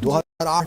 2008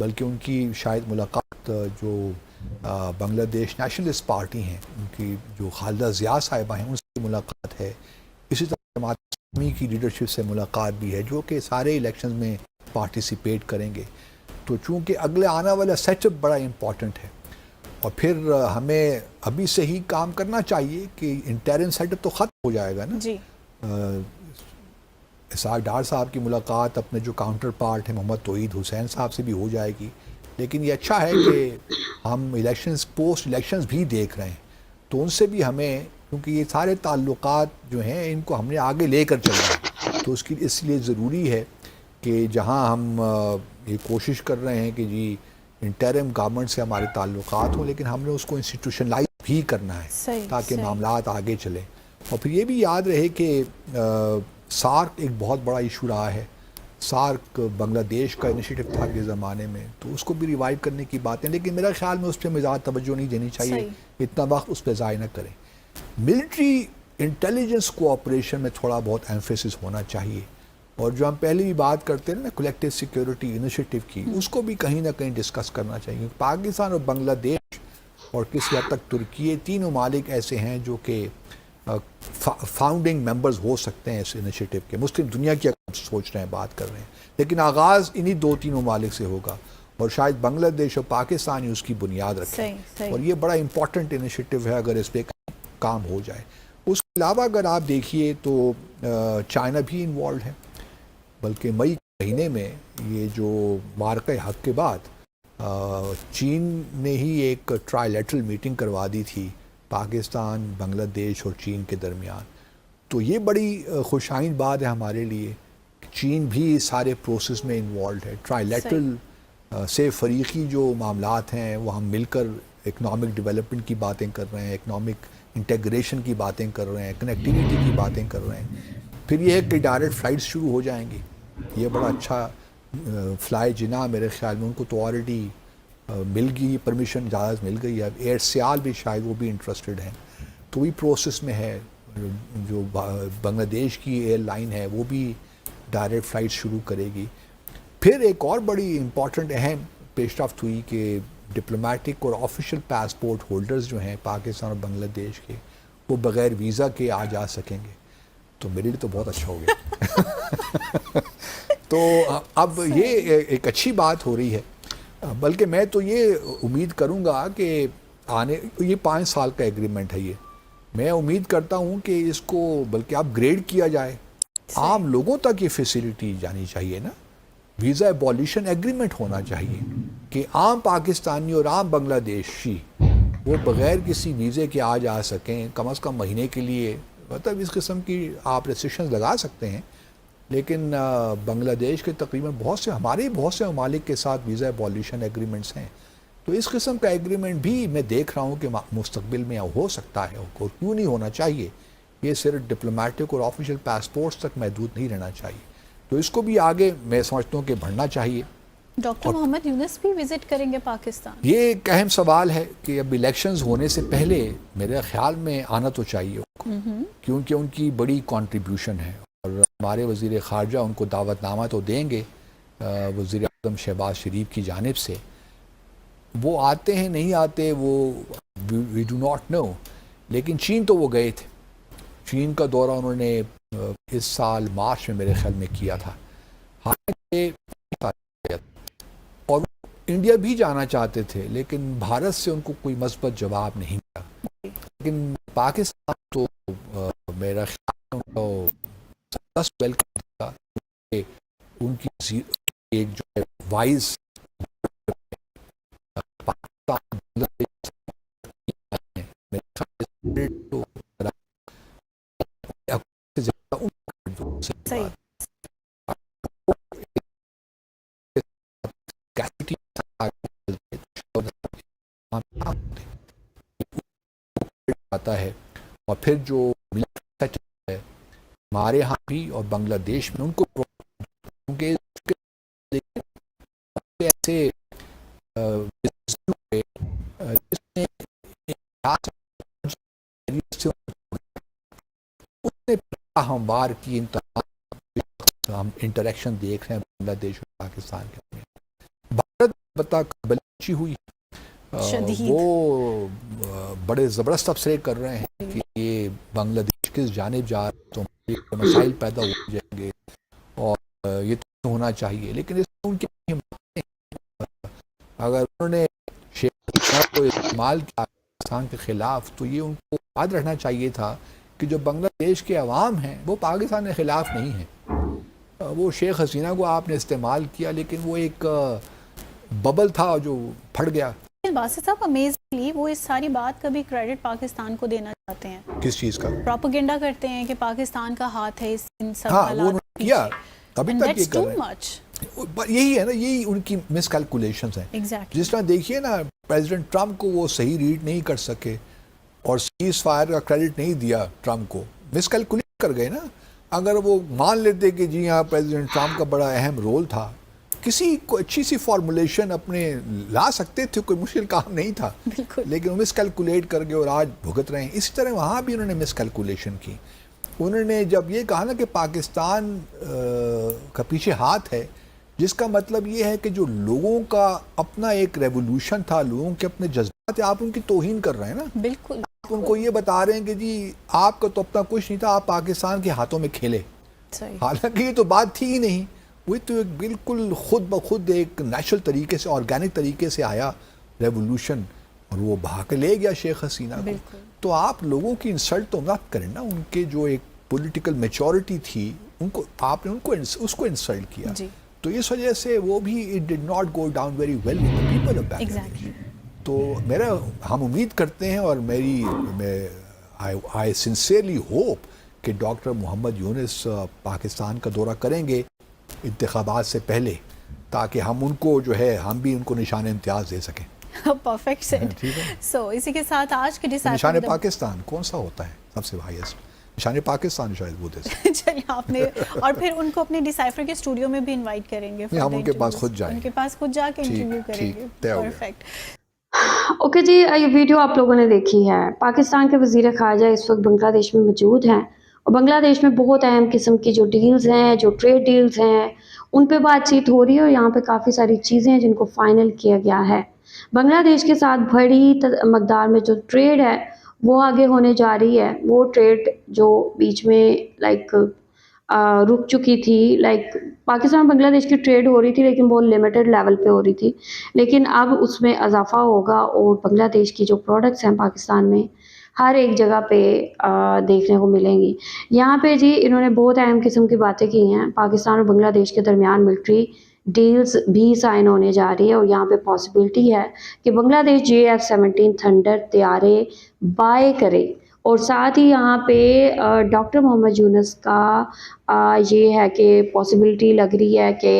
بلکہ ان کی شاید ملاقات جو بنگلہ دیش نیشنلسٹ پارٹی ہیں ان کی جو خالدہ ضیاء صاحبہ ہیں ان سے ملاقات ہے. اسی طرح جماعت اسلامی کی لیڈرشپ سے ملاقات بھی ہے جو کہ سارے الیکشنز میں پارٹیسپیٹ کریں گے. تو چونکہ اگلے آنے والا سیٹ اپ بڑا امپورٹنٹ ہے اور پھر ہمیں ابھی سے ہی کام کرنا چاہیے کہ انٹرن سیٹ اپ تو ختم ہو جائے گا نا. جی اسحاق ڈار صاحب کی ملاقات اپنے جو کاؤنٹر پارٹ ہیں محمد توحید حسین صاحب سے بھی ہو جائے گی. لیکن یہ اچھا ہے کہ ہم الیکشنز پوسٹ الیکشنز بھی دیکھ رہے ہیں تو ان سے بھی ہمیں کیونکہ یہ سارے تعلقات جو ہیں ان کو ہم نے آگے لے کر چلنا ہے تو اس لیے ضروری ہے کہ جہاں ہم یہ کوشش کر رہے ہیں کہ جی انٹرم گورنمنٹ سے ہمارے تعلقات ہوں لیکن ہم نے اس کو انسٹیٹیوشنلائز بھی کرنا ہے تاکہ معاملات آگے چلیں. اور پھر یہ بھی یاد رہے کہ سارک ایک بہت بڑا ایشو رہا ہے. سارک بنگلہ دیش کا انیشیٹو تھا کے زمانے میں تو اس کو بھی ریوائیو کرنے کی باتیں لیکن میرا خیال میں اس پہ زیادہ توجہ نہیں دینی چاہیے. اتنا وقت اس پہ ضائع نہ کریں. ملٹری انٹیلیجنس کوآپریشن میں تھوڑا بہت ایمفیسس ہونا چاہیے اور جو ہم پہلے بھی بات کرتے ہیں نا کلیکٹیو سیکیورٹی انیشیٹو کی اس کو بھی کہیں نہ کہیں ڈسکس کرنا چاہیے. پاکستان اور بنگلہ دیش اور کسی حد تک ترکی تین ممالک ایسے ہیں جو کہ فاؤنڈنگ ممبرز ہو سکتے ہیں اس انیشیٹو کے. مسلم دنیا کی سوچ رہے ہیں بات کر رہے ہیں لیکن آغاز انہی دو تین ممالک سے ہوگا اور شاید بنگلہ دیش اور پاکستان ہی اس کی بنیاد رکھیں اور یہ بڑا امپورٹنٹ انیشیٹو ہے اگر اس پہ کام ہو جائے. اس کے علاوہ اگر آپ دیکھیے تو چائنا بھی انوالوڈ ہے بلکہ مئی مہینے میں یہ جو معرکہ حق کے بعد چین نے ہی ایک ٹرائی لیٹرل میٹنگ کروا دی تھی پاکستان بنگلہ دیش اور چین کے درمیان. تو یہ بڑی خوش آئند بات ہے ہمارے لیے. چین بھی سارے پروسیس میں انوالوڈ ہے. ٹرائی لیٹرل سے فریقی جو معاملات ہیں وہ ہم مل کر اکنامک ڈیولپمنٹ کی باتیں کر رہے ہیں اکنامک انٹیگریشن کی باتیں کر رہے ہیں کنیکٹیویٹی کی باتیں کر رہے ہیں. پھر یہ ہے کہ ڈائریکٹ فلائٹس شروع ہو جائیں گی. یہ بڑا اچھا فلائی جناح میرے خیال میں ان کو تو آلریڈی مل گئی پرمیشن اجازت مل گئی ہے. اب ایئر سیال بھی شاید وہ بھی انٹرسٹڈ ہیں تو وہی پروسیس میں ہے. جو بنگلہ دیش کی ایئر لائن ہے وہ بھی ڈائریکٹ فلائٹ شروع کرے گی. پھر ایک اور بڑی امپورٹنٹ اہم پیش رفت ہوئی کہ ڈپلومیٹک اور آفیشیل پاسپورٹ ہولڈرز جو ہیں پاکستان اور بنگلہ دیش کے وہ بغیر ویزا کے آ جا سکیں گے. تو میرے لیے تو بہت اچھا ہو گیا. تو اب یہ ایک اچھی بات ہو رہی ہے بلکہ میں تو یہ امید کروں گا کہ یہ 5 سال کا ایگریمنٹ ہے. یہ میں امید کرتا ہوں کہ اس کو بلکہ اپ گریڈ کیا جائے. عام لوگوں تک یہ فیسلٹی جانی چاہیے نا. ویزا ایبولیشن ایگریمنٹ ہونا چاہیے کہ عام پاکستانی اور عام بنگلہ دیشی وہ بغیر کسی ویزے کے آ جا سکیں کم از کم مہینے کے لیے. مطلب اس قسم کی آپ ریسٹرکشنز لگا سکتے ہیں لیکن بنگلہ دیش کے تقریباً ہمارے بہت سے ممالک کے ساتھ ویزا ایبولیشن ایگریمنٹس ہیں. تو اس قسم کا ایگریمنٹ بھی میں دیکھ رہا ہوں کہ مستقبل میں ہو سکتا ہے اور کیوں نہیں ہونا چاہیے. یہ صرف ڈپلومیٹک اور آفیشیل پاسپورٹس تک محدود نہیں رہنا چاہیے. تو اس کو بھی آگے میں سمجھتا ہوں کہ بڑھنا چاہیے. ڈاکٹر محمد یونس بھی وزٹ کریں گے پاکستان؟ یہ ایک اہم سوال ہے کہ اب الیکشنز ہونے سے پہلے میرے خیال میں آنا تو چاہیے کیونکہ ان کی بڑی کنٹریبیوشن ہے اور ہمارے وزیر خارجہ ان کو دعوت نامہ تو دیں گے وزیر اعظم شہباز شریف کی جانب سے. وہ آتے ہیں نہیں آتے وہ وی ڈو ناٹ نو. لیکن چین تو وہ گئے تھے. چین کا دورہ انہوں نے اس سال مارچ میں میرے خیال میں کیا تھا. حالانکہ اور انڈیا بھی جانا چاہتے تھے لیکن بھارت سے ان کو کوئی مثبت جواب نہیں ملا. لیکن پاکستان تو میرا خیال ان کو ویلکم تھا. ان کی ایک جو ہے وائز آتا ہے. اور پھر جو ہے ہمارے ہاں بھی اور بنگلہ دیش میں ان کو ایسے ہموار کی ہم انٹریکشن دیکھ رہے ہیں بنگلہ دیش اور پاکستان کے. بھارت پتہ بلچی ہوئی شدید وہ بڑے زبردست تبصرے کر رہے ہیں کہ یہ بنگلہ دیش کس جانب جا رہا ہے، تو یہ مسائل پیدا ہو جائیں گے اور یہ تو ہونا چاہیے. لیکن اس میں ان کی اگر انہوں نے شیخ حسینہ کو استعمال کیا پاکستان کے خلاف، تو یہ ان کو یاد رکھنا چاہیے تھا کہ جو بنگلہ دیش کے عوام ہیں وہ پاکستان کے خلاف نہیں ہیں. وہ شیخ حسینہ کو آپ نے استعمال کیا، لیکن وہ ایک ببل تھا جو پھٹ گیا. باسط صاحب امیزنگلی وہ اس ساری بات کا بھی کریڈٹ پاکستان کو دینا چاہتے ہیں. کس چیز کا؟ پروپیگنڈا کرتے ہیں کہ پاکستان کا ہاتھ ہے ان سب ہاں حالات وہ انہوں نے کیا، ابھی And تک یہ that's کر too رہے much. ہیں. یہی ہے نا، یہی ان کی مس کیلکولیشنز ہیں. Exactly. جس طرح دیکھیے نا پریزیڈنٹ ٹرمپ کو وہ صحیح ریڈ نہیں کر سکے اور سیز فائر کا کریڈٹ نہیں دیا ٹرمپ کو، مس کیلکولیٹ کر گئے نا. اگر وہ مان لیتے کہ جی ہاں پریزیڈنٹ ٹرمپ کا بڑا اہم رول تھا، کسی کو اچھی سی فارمولیشن اپنے لا سکتے تھے، کوئی مشکل کام نہیں تھا. بالکل. لیکن وہ مس کیلکولیٹ کر گئے اور آج بھگت رہے ہیں. اسی طرح وہاں بھی انہوں نے مس کیلکولیشن کی. انہوں نے جب یہ کہا نا کہ پاکستان کا پیچھے ہاتھ ہے، جس کا مطلب یہ ہے کہ جو لوگوں کا اپنا ایک ریولوشن تھا، لوگوں کے اپنے جذبات تھے، آپ ان کی توہین کر رہے ہیں نا. بالکل. آپ ان کو یہ بتا رہے ہیں کہ جی آپ کا تو اپنا کچھ نہیں تھا، آپ پاکستان کے ہاتھوں میں کھیلے. صحیح. حالانکہ یہ تو بات تھی ہی نہیں. وہ تو ایک بالکل خود بخود ایک نیچرل طریقے سے، آرگینک طریقے سے آیا ریولوشن، اور وہ بہا کے لے گیا شیخ حسینہ کو. بالکل. تو آپ لوگوں کی انسلٹ تو مت کریں نا. ان کے جو ایک پولیٹیکل میچورٹی تھی، ان کو آپ نے اس کو انسلٹ کیا. جی. تو اس وجہ سے وہ بھی it did not go down very well with the people of Bangladesh. تو ہم امید کرتے ہیں، اور آئی سنسیئرلی ہوپ کہ ڈاکٹر محمد یونس پاکستان کا دورہ کریں گے انتخابات سے پہلے، تاکہ ہم ان کو جو ہے ہم بھی ان کو نشان امتیاز دے سکیں. Perfect set. ٹھیک ہے. سو اسی کے ساتھ آج کے نشان پاکستان کون سا ہوتا ہے سب سے ہائیسٹ؟ نشان پاکستان شاید وہ دے. چلیے آپ نے، اور پھر ان کو اپنے ڈیسائفر کے اسٹوڈیو میں بھی انوائٹ کریں گے. ہم ان کے پاس خود جائیں، ان کے پاس خود جا کے انٹرویو کریں گے. پرفیکٹ. اوکے جی، یہ ویڈیو آپ لوگوں نے دیکھی ہے. پاکستان کے وزیر خارجہ اس وقت بنگلہ دیش میں موجود ہیں، اور بنگلہ دیش میں بہت اہم قسم کی جو ڈیلز ہیں، جو ٹریڈ ڈیلز ہیں، ان پہ بات چیت ہو رہی ہے، اور یہاں پہ کافی ساری چیزیں ہیں جن کو فائنل کیا گیا ہے. بنگلہ دیش کے ساتھ بڑی مقدار میں جو ٹریڈ ہے وہ آگے ہونے جا رہی ہے. وہ ٹریڈ جو بیچ میں رک چکی تھی، پاکستان بنگلہ دیش کی ٹریڈ ہو رہی تھی لیکن بہت لمیٹڈ لیول پہ ہو رہی تھی، لیکن اب اس میں اضافہ ہوگا، اور بنگلہ دیش کی جو پروڈکٹس ہیں پاکستان میں ہر ایک جگہ پہ دیکھنے کو ملیں گی. یہاں پہ جی انہوں نے بہت اہم قسم کی باتیں کی ہیں. پاکستان اور بنگلہ دیش کے درمیان ملٹری ڈیلز بھی سائن ہونے جا رہی ہے، اور یہاں پہ پاسبلٹی ہے کہ بنگلہ دیش JF-17 تھنڈر طیارے بائی کرے. اور ساتھ ہی یہاں پہ ڈاکٹر محمد یونس کا یہ ہے کہ پاسبلٹی لگ رہی ہے کہ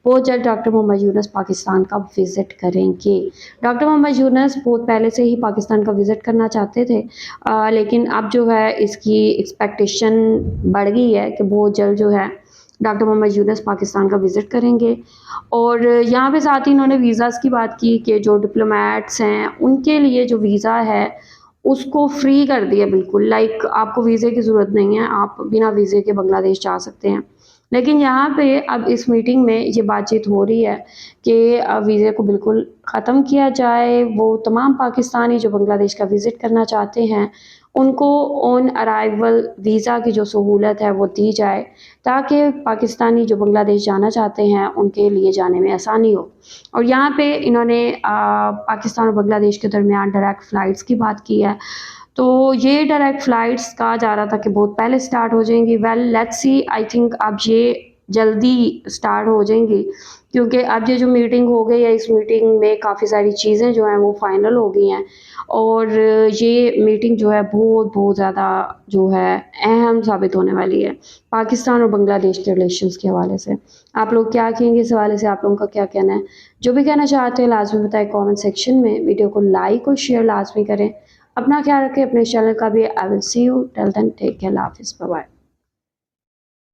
بہت جلد ڈاکٹر محمد یونس پاکستان کا وزٹ کریں گے. ڈاکٹر محمد یونس بہت پہلے سے ہی پاکستان کا وزٹ کرنا چاہتے تھے، لیکن اب جو ہے اس کی ایکسپیکٹیشن بڑھ گئی ہے کہ بہت جلد جو ہے ڈاکٹر محمد یونس پاکستان کا وزٹ کریں گے. اور یہاں پہ ساتھ ہی انہوں نے ویزاز کی بات کی کہ جو ڈپلومیٹس ہیں ان کے لیے جو ویزا ہے اس کو فری کر دیا بالکل. آپ کو ویزے کی ضرورت نہیں ہے، آپ بنا ویزے کے بنگلہ دیش جا سکتے ہیں. لیکن یہاں پہ اب اس میٹنگ میں یہ بات چیت ہو رہی ہے کہ ویزے کو بالکل ختم کیا جائے. وہ تمام پاکستانی جو بنگلہ دیش کا وزٹ کرنا چاہتے ہیں ان کو آن ارائیول ویزا کی جو سہولت ہے وہ دی جائے، تاکہ پاکستانی جو بنگلہ دیش جانا چاہتے ہیں ان کے لیے جانے میں آسانی ہو. اور یہاں پہ انہوں نے پاکستان اور بنگلہ دیش کے درمیان ڈائریکٹ فلائٹس کی بات کی ہے. تو یہ ڈائریکٹ فلائٹس کہا جا رہا تھا کہ بہت پہلے سٹارٹ ہو جائیں گی. Well let's see, I think اب یہ جلدی سٹارٹ ہو جائیں گی، کیونکہ اب یہ جو میٹنگ ہو گئی ہے اس میٹنگ میں کافی ساری چیزیں جو ہیں وہ فائنل ہو گئی ہیں، اور یہ میٹنگ جو ہے بہت زیادہ جو ہے اہم ثابت ہونے والی ہے پاکستان اور بنگلہ دیش کے ریلیشنز کے حوالے سے. آپ لوگ کیا کہیں گے اس حوالے سے؟ آپ لوگوں کا کیا کہنا ہے؟ جو بھی کہنا چاہتے ہیں لازمی بتائیں کامنٹ سیکشن میں. ویڈیو کو لائک اور شیئر لازمی کریں. اپنا خیال رکھیں، اپنے چینل کا بھی. I will see you till then. Take care. اللہ حافظ. Bye bye.